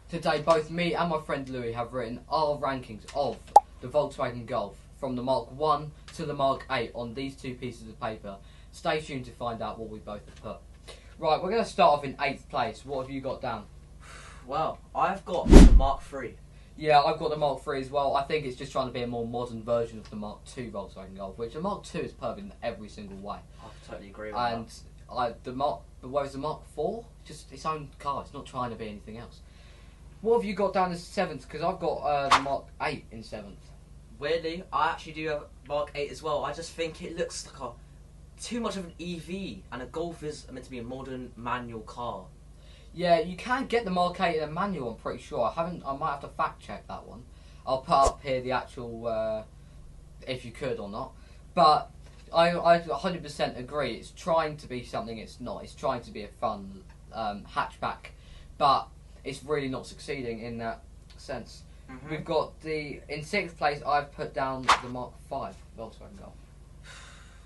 Today, both me and my friend Louis have written our rankings of the Volkswagen Golf from the Mark 1 to the Mark 8 on these two pieces of paper. Stay tuned to find out what we both have put. Right, we're going to start off in 8th place. What have you got down? Well, I've got the Mark III. Yeah, I've got the Mark III as well. I think it's just trying to be a more modern version of the Mark II Volkswagen Golf, which the Mark II is perfect in every single way. I totally agree with that. The Mark IV? Just its own car. It's not trying to be anything else. What have you got down as 7th? Because I've got the Mark 8 in 7th. Weirdly, I actually do have Mark 8 as well. I just think it looks like too much of an EV, and a Golf is meant to be a modern manual car. Yeah, you can get the Mark 8 in a manual, I'm pretty sure. I might have to fact check that one. I'll put up here the actual, if you could or not. But I 100% agree. It's trying to be something it's not. It's trying to be a fun hatchback. But it's really not succeeding in that sense. Mm-hmm. We've got in 6th place, I've put down the Mark V Volkswagen Golf.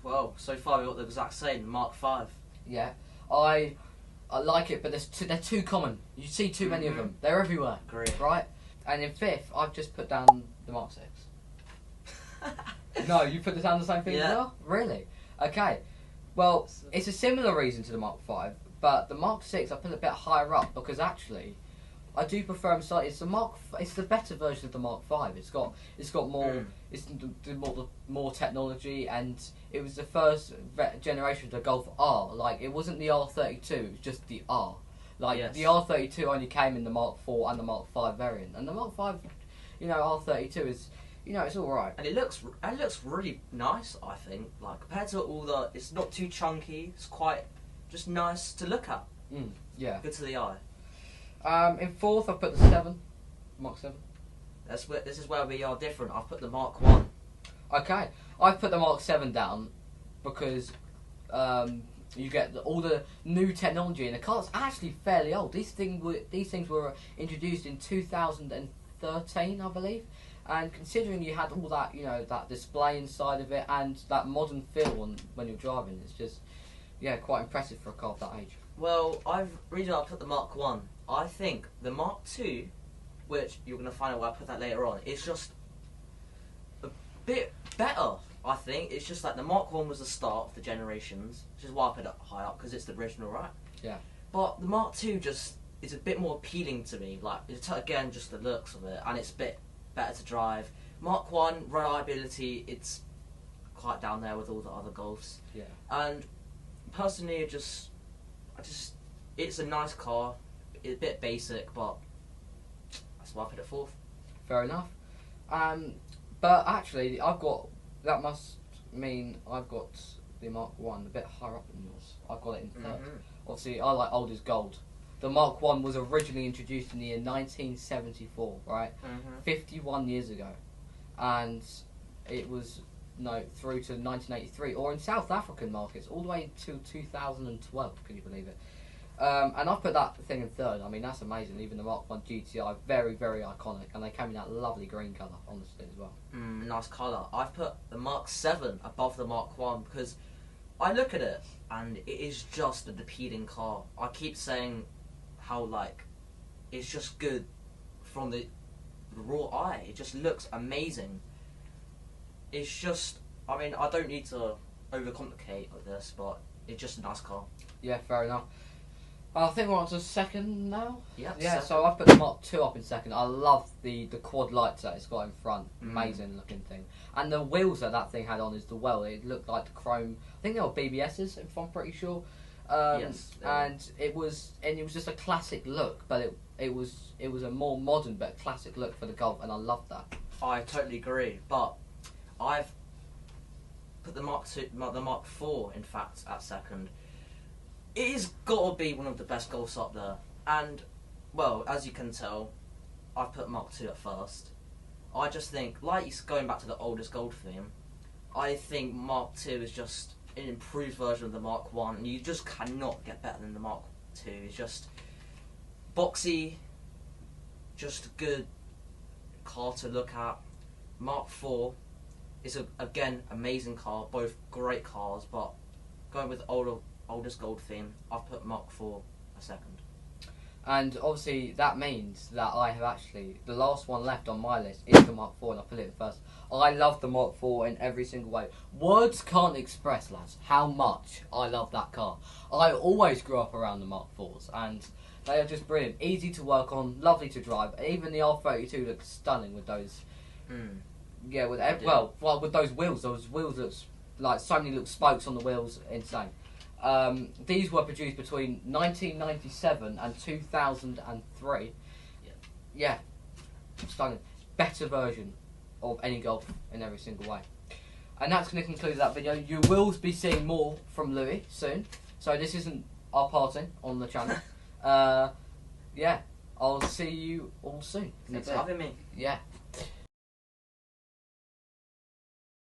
Well, so far we've got the exact same, Mark V. Yeah, I like it, but they're too common. You see too many of them. They're everywhere. Agree. Right? And in 5th, I've just put down the Mark 6. No, you put down the same thing as well? Really? Okay. Well, it's a similar reason to the Mark V, but the Mark 6 I put a bit higher up because actually I do prefer them slightly. It's the better version of the Mark V. It's got more. It's the more technology, and it was the first generation of the Golf R. Like, it wasn't the R32. It was just the R. Like, yes. The R32 only came in the Mark IV and the Mark V variant, and the Mark V, R32 is, it's all right. And it looks really nice. I think, like, compared to all it's not too chunky. It's quite just nice to look at. Yeah. Good to the eye. In 4th, I've put the 7, Mark 7. This is where we are different. I've put the Mark 1. Okay, I've put the Mark 7 down because you get all the new technology, and the car's actually fairly old. These things were introduced in 2013, I believe. And considering you had all that, that display inside of it and that modern feel when you're driving, it's just, quite impressive for a car of that age. Well, I put the Mark 1. I think the Mark 2, which you're going to find out why I put that later on, is just a bit better, I think. It's just like the Mark 1 was the start of the generations, which is why I put it high up, because it's the original, right? Yeah. But the Mark 2 just is a bit more appealing to me. Like, it's, again, just the looks of it, and it's a bit better to drive. Mark 1, reliability, it's quite down there with all the other Golfs. Yeah. And personally, it's a nice car. It's a bit basic, but that's why I put it 4th. Fair enough. But actually, that must mean I've got the Mark 1 a bit higher up than yours. I've got it in 3rd. Obviously, I like old as gold. The Mark 1 was originally introduced in the year 1974, right? 51 years ago. And it was, through to 1983, or in South African markets, all the way to 2012, can you believe it? And I've put that thing in 3rd. I mean, that's amazing. Even the Mark 1 GTI, very, very iconic. And they came in that lovely green colour, honestly, as well. Nice colour. I've put the Mark 7 above the Mark 1 because I look at it and it is just an appealing car. I keep saying how, it's just good from the raw eye. It just looks amazing. It's just, I don't need to overcomplicate this, but it's just a nice car. Yeah, fair enough. I think we're on to 2nd now. Yeah. Yeah. So I've put the Mark 2 up in 2nd. I love the quad lights that it's got in front. Amazing looking thing. And the wheels that thing had on it looked like the chrome. I think they were BBSs, if I'm pretty sure. Yes. And it was just a classic look, but it was a more modern but classic look for the Golf, and I loved that. I totally agree, but I've put the Mark 4, in fact, at 2nd. It has got to be one of the best Golfs up there. And, well, as you can tell, I've put Mark 2 at 1st. I just think, going back to the oldest Gold theme, I think Mark 2 is just an improved version of the Mark 1, and you just cannot get better than the Mark 2. It's just boxy, just a good car to look at. Mark 4 is, again, amazing car, both great cars, but going with oldest Gold theme, I've put Mark 4 a 2nd. And obviously that means that I have actually, the last one left on my list is the Mark IV, and I put it in first. I love the Mark IV in every single way. Words can't express, lads, how much I love that car. I always grew up around the Mark IVs, and they are just brilliant. Easy to work on, lovely to drive. Even the R32 looks stunning with those. Yeah, with with those wheels. Those wheels look like so many little spokes on the wheels, insane. These were produced between 1997 and 2003. Yeah, stunning. Better version of any Golf in every single way. And that's going to conclude that video. You will be seeing more from Louis soon. So this isn't our parting on the channel. Yeah, I'll see you all soon. Thanks for having me. Yeah.